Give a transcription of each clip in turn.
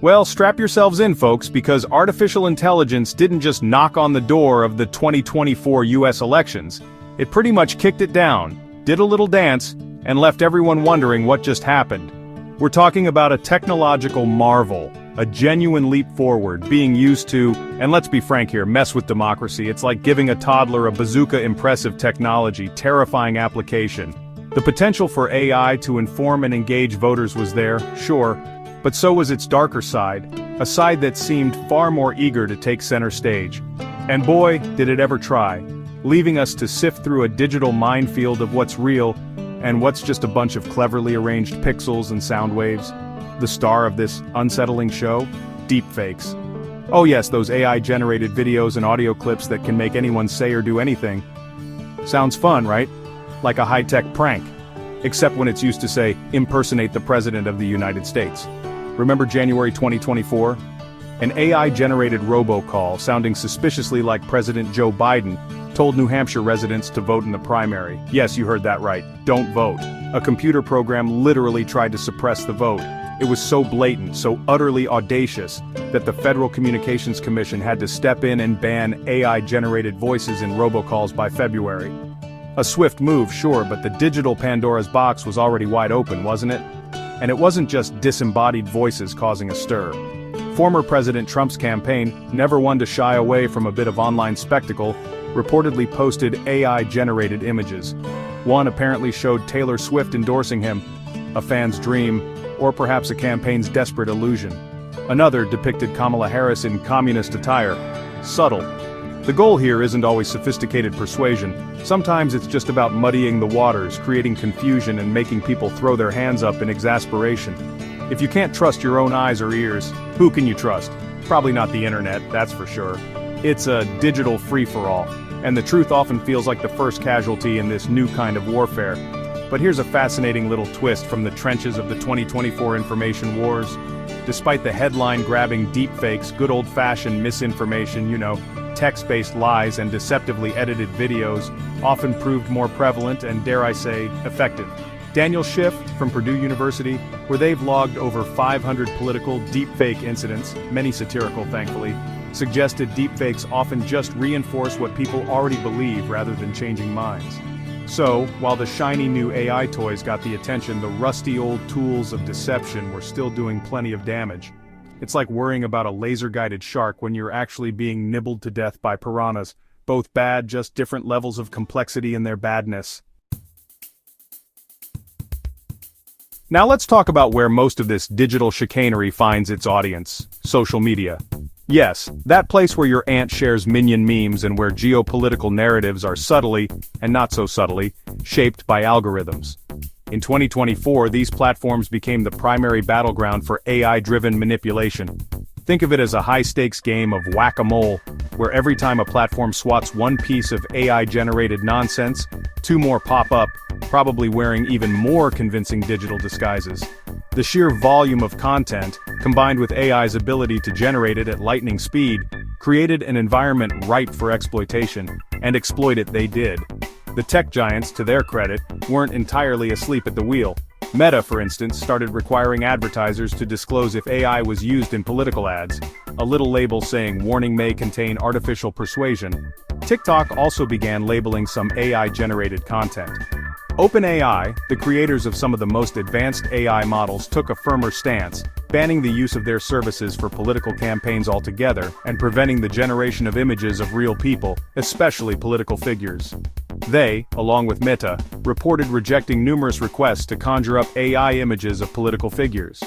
Well, strap yourselves in, folks, because artificial intelligence didn't just knock on the door of the 2024 US elections. It pretty much kicked it down, did a little dance, and left everyone wondering what just happened. We're talking about a technological marvel, a genuine leap forward, being used to, and let's be frank here, mess with democracy. It's like giving a toddler a bazooka impressive technology, terrifying application. The potential for AI to inform and engage voters was there, sure, but so was its darker side, a side that seemed far more eager to take center stage. And boy, did it ever try, leaving us to sift through a digital minefield of what's real and what's just a bunch of cleverly arranged pixels and sound waves. The star of this unsettling show? Deepfakes. Oh yes, those AI-generated videos and audio clips that can make anyone say or do anything. Sounds fun, right? Like a high-tech prank. Except when it's used to, say, impersonate the President of the United States. Remember January 2024? An AI-generated robocall sounding suspiciously like President Joe Biden told New Hampshire residents to vote in the primary. Yes, you heard that right. Don't vote. A computer program literally tried to suppress the vote. It was so blatant, so utterly audacious, that the Federal Communications Commission had to step in and ban AI-generated voices in robocalls by February. A swift move, sure, but the digital Pandora's box was already wide open, wasn't it? And it wasn't just disembodied voices causing a stir. Former President Trump's campaign, never one to shy away from a bit of online spectacle, reportedly posted AI-generated images. One apparently showed Taylor Swift endorsing him, a fan's dream, or perhaps a campaign's desperate illusion. Another depicted Kamala Harris in communist attire. Subtle. The goal here isn't always sophisticated persuasion. Sometimes it's just about muddying the waters, creating confusion and making people throw their hands up in exasperation. If you can't trust your own eyes or ears, who can you trust? Probably not the internet, that's for sure. It's a digital free-for-all, and the truth often feels like the first casualty in this new kind of warfare. But here's a fascinating little twist from the trenches of the 2024 information wars. Despite the headline-grabbing deepfakes, good old-fashioned misinformation, text-based lies and deceptively edited videos often proved more prevalent and, dare I say, effective. Daniel Schiff from Purdue University, where they've logged over 500 political deepfake incidents, many satirical thankfully, suggested deepfakes often just reinforce what people already believe rather than changing minds. So, while the shiny new AI toys got the attention, the rusty old tools of deception were still doing plenty of damage. It's like worrying about a laser-guided shark when you're actually being nibbled to death by piranhas. Both bad, just different levels of complexity in their badness. Now let's talk about where most of this digital chicanery finds its audience: social media. Yes, that place where your aunt shares minion memes and where geopolitical narratives are subtly, and not so subtly, shaped by algorithms. In 2024, these platforms became the primary battleground for AI-driven manipulation. Think of it as a high-stakes game of whack-a-mole, where every time a platform swats one piece of AI-generated nonsense, two more pop up, probably wearing even more convincing digital disguises. The sheer volume of content, combined with AI's ability to generate it at lightning speed, created an environment ripe for exploitation, and exploit it they did. The tech giants, to their credit, weren't entirely asleep at the wheel. Meta, for instance, started requiring advertisers to disclose if AI was used in political ads, a little label saying "warning may contain artificial persuasion." TikTok also began labeling some AI-generated content. OpenAI, the creators of some of the most advanced AI models, took a firmer stance, banning the use of their services for political campaigns altogether, and preventing the generation of images of real people, especially political figures. They, along with Meta, reported rejecting numerous requests to conjure up AI images of political figures.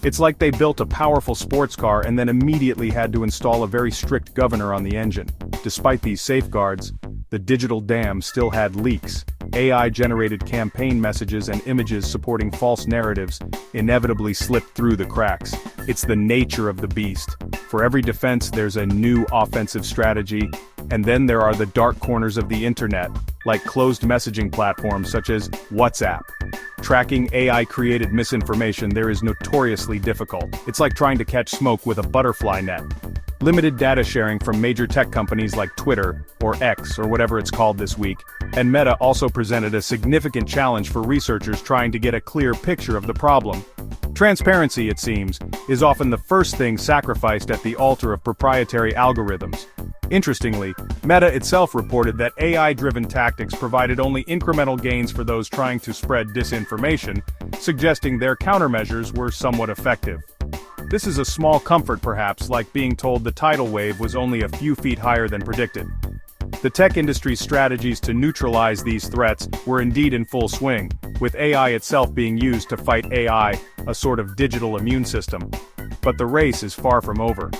It's like they built a powerful sports car and then immediately had to install a very strict governor on the engine. Despite these safeguards, the digital dam still had leaks. AI-generated campaign messages and images supporting false narratives inevitably slipped through the cracks. It's the nature of the beast. For every defense, there's a new offensive strategy. And then there are the dark corners of the internet, like closed messaging platforms such as WhatsApp. Tracking AI-created misinformation there is notoriously difficult. It's like trying to catch smoke with a butterfly net. Limited data sharing from major tech companies like Twitter, or X, or whatever it's called this week, and Meta also presented a significant challenge for researchers trying to get a clear picture of the problem. Transparency, it seems, is often the first thing sacrificed at the altar of proprietary algorithms. Interestingly, Meta itself reported that AI-driven tactics provided only incremental gains for those trying to spread disinformation, suggesting their countermeasures were somewhat effective. This is a small comfort perhaps, like being told the tidal wave was only a few feet higher than predicted. The tech industry's strategies to neutralize these threats were indeed in full swing, with AI itself being used to fight AI, a sort of digital immune system. But the race is far from over.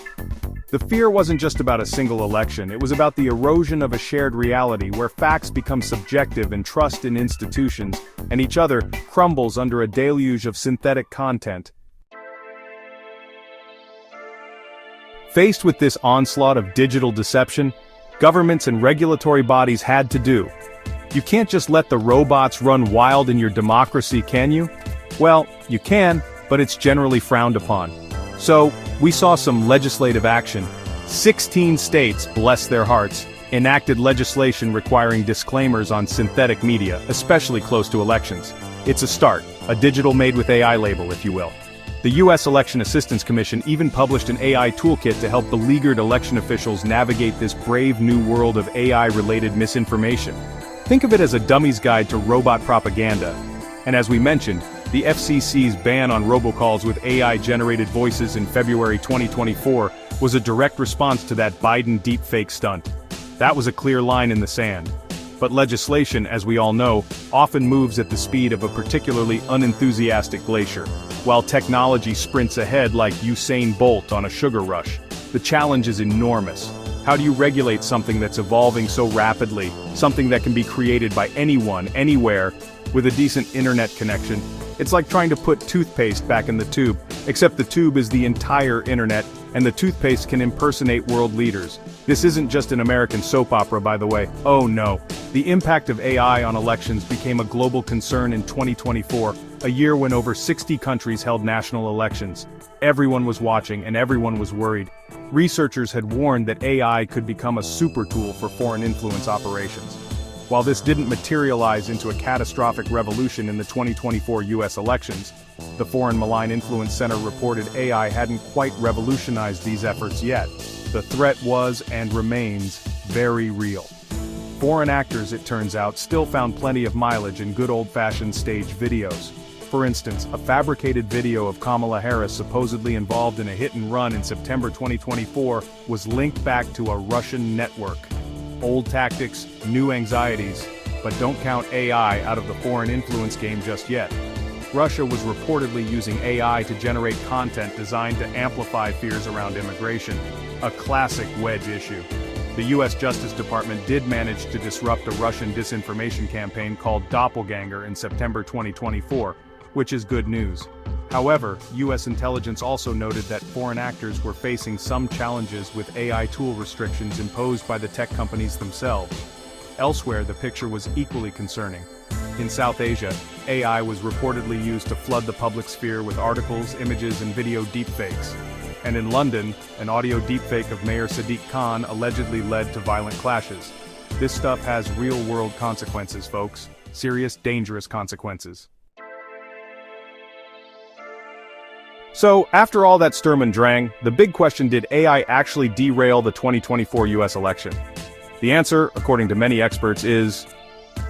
The fear wasn't just about a single election, it was about the erosion of a shared reality where facts become subjective and trust in institutions and each other crumbles under a deluge of synthetic content. Faced with this onslaught of digital deception, governments and regulatory bodies had to do. You can't just let the robots run wild in your democracy, can you? Well, you can, but it's generally frowned upon. So, we saw some legislative action. 16 states, bless their hearts, enacted legislation requiring disclaimers on synthetic media, especially close to elections. It's a start, a digital made with AI label, if you will. The U.S. Election Assistance Commission even published an AI toolkit to help beleaguered election officials navigate this brave new world of AI-related misinformation. Think of it as a dummy's guide to robot propaganda. And as we mentioned, the FCC's ban on robocalls with AI-generated voices in February 2024 was a direct response to that Biden deepfake stunt. That was a clear line in the sand. But legislation, as we all know, often moves at the speed of a particularly unenthusiastic glacier, while technology sprints ahead like Usain Bolt on a sugar rush. The challenge is enormous. How do you regulate something that's evolving so rapidly, something that can be created by anyone, anywhere, with a decent internet connection? It's like trying to put toothpaste back in the tube, except the tube is the entire internet, and the toothpaste can impersonate world leaders. This isn't just an American soap opera, by the way. Oh no. The impact of AI on elections became a global concern in 2024, a year when over 60 countries held national elections. Everyone was watching and everyone was worried. Researchers had warned that AI could become a super tool for foreign influence operations. While this didn't materialize into a catastrophic revolution in the 2024 US elections, the Foreign Malign Influence Center reported AI hadn't quite revolutionized these efforts yet. The threat was and remains very real. Foreign actors, it turns out, still found plenty of mileage in good old-fashioned staged videos. For instance, a fabricated video of Kamala Harris supposedly involved in a hit-and-run in September 2024 was linked back to a Russian network. Old tactics, new anxieties, but don't count AI out of the foreign influence game just yet. Russia was reportedly using AI to generate content designed to amplify fears around immigration, a classic wedge issue. The US Justice Department did manage to disrupt a Russian disinformation campaign called Doppelganger in September 2024, which is good news. However, US intelligence also noted that foreign actors were facing some challenges with AI tool restrictions imposed by the tech companies themselves. Elsewhere, the picture was equally concerning. In South Asia, AI was reportedly used to flood the public sphere with articles, images, and video deepfakes. And in London, an audio deepfake of Mayor Sadiq Khan allegedly led to violent clashes. This stuff has real-world consequences, folks. Serious, dangerous consequences. So, after all that Sturm und Drang, the big question: did AI actually derail the 2024 US election? The answer, according to many experts, is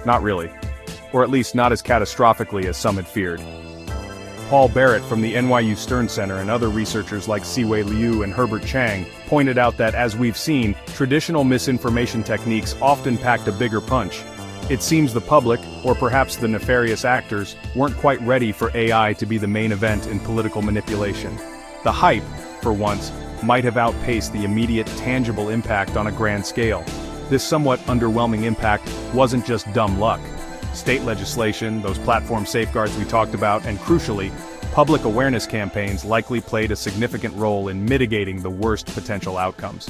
not really. Or at least not as catastrophically as some had feared. Paul Barrett from the NYU Stern Center and other researchers like Siwei Liu and Herbert Chang pointed out that, as we've seen, traditional misinformation techniques often packed a bigger punch. It seems the public, or perhaps the nefarious actors, weren't quite ready for AI to be the main event in political manipulation. The hype, for once, might have outpaced the immediate tangible impact on a grand scale. This somewhat underwhelming impact wasn't just dumb luck. State legislation, those platform safeguards we talked about, and crucially, public awareness campaigns likely played a significant role in mitigating the worst potential outcomes.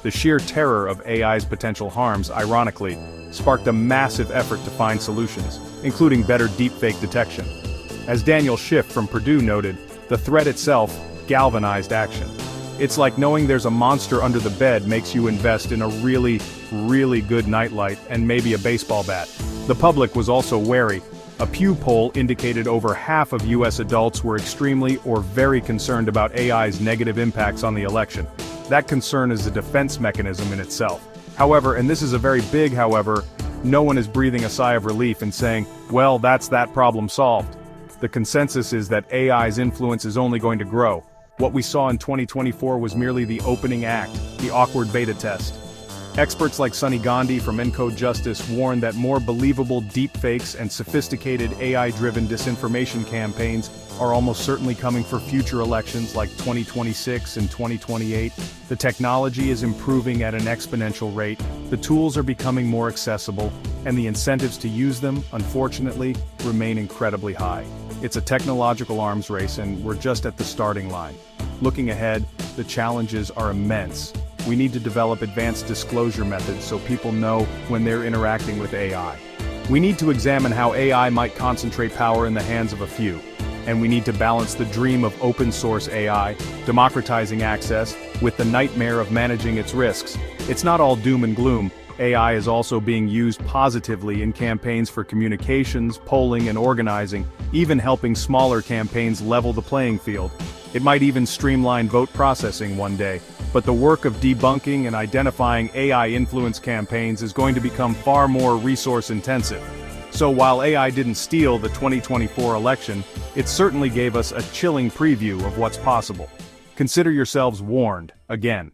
The sheer terror of AI's potential harms, ironically, sparked a massive effort to find solutions, including better deepfake detection. As Daniel Schiff from Purdue noted, the threat itself galvanized action. It's like knowing there's a monster under the bed makes you invest in a really, really good nightlight and maybe a baseball bat. The public was also wary. A Pew poll indicated over half of US adults were extremely or very concerned about AI's negative impacts on the election. That concern is a defense mechanism in itself. However, and this is a very big however, no one is breathing a sigh of relief and saying, well, that's that problem solved. The consensus is that AI's influence is only going to grow. What we saw in 2024 was merely the opening act, the awkward beta test. Experts like Sunny Gandhi from Encode Justice warn that more believable deepfakes and sophisticated AI-driven disinformation campaigns are almost certainly coming for future elections like 2026 and 2028. The technology is improving at an exponential rate, the tools are becoming more accessible, and the incentives to use them, unfortunately, remain incredibly high. It's a technological arms race and we're just at the starting line. Looking ahead, the challenges are immense. We need to develop advanced disclosure methods so people know when they're interacting with AI. We need to examine how AI might concentrate power in the hands of a few. And we need to balance the dream of open source AI, democratizing access, with the nightmare of managing its risks. It's not all doom and gloom. AI is also being used positively in campaigns for communications, polling, and organizing, even helping smaller campaigns level the playing field. It might even streamline vote processing one day, but the work of debunking and identifying AI-influenced campaigns is going to become far more resource-intensive. So while AI didn't steal the 2024 election, it certainly gave us a chilling preview of what's possible. Consider yourselves warned, again.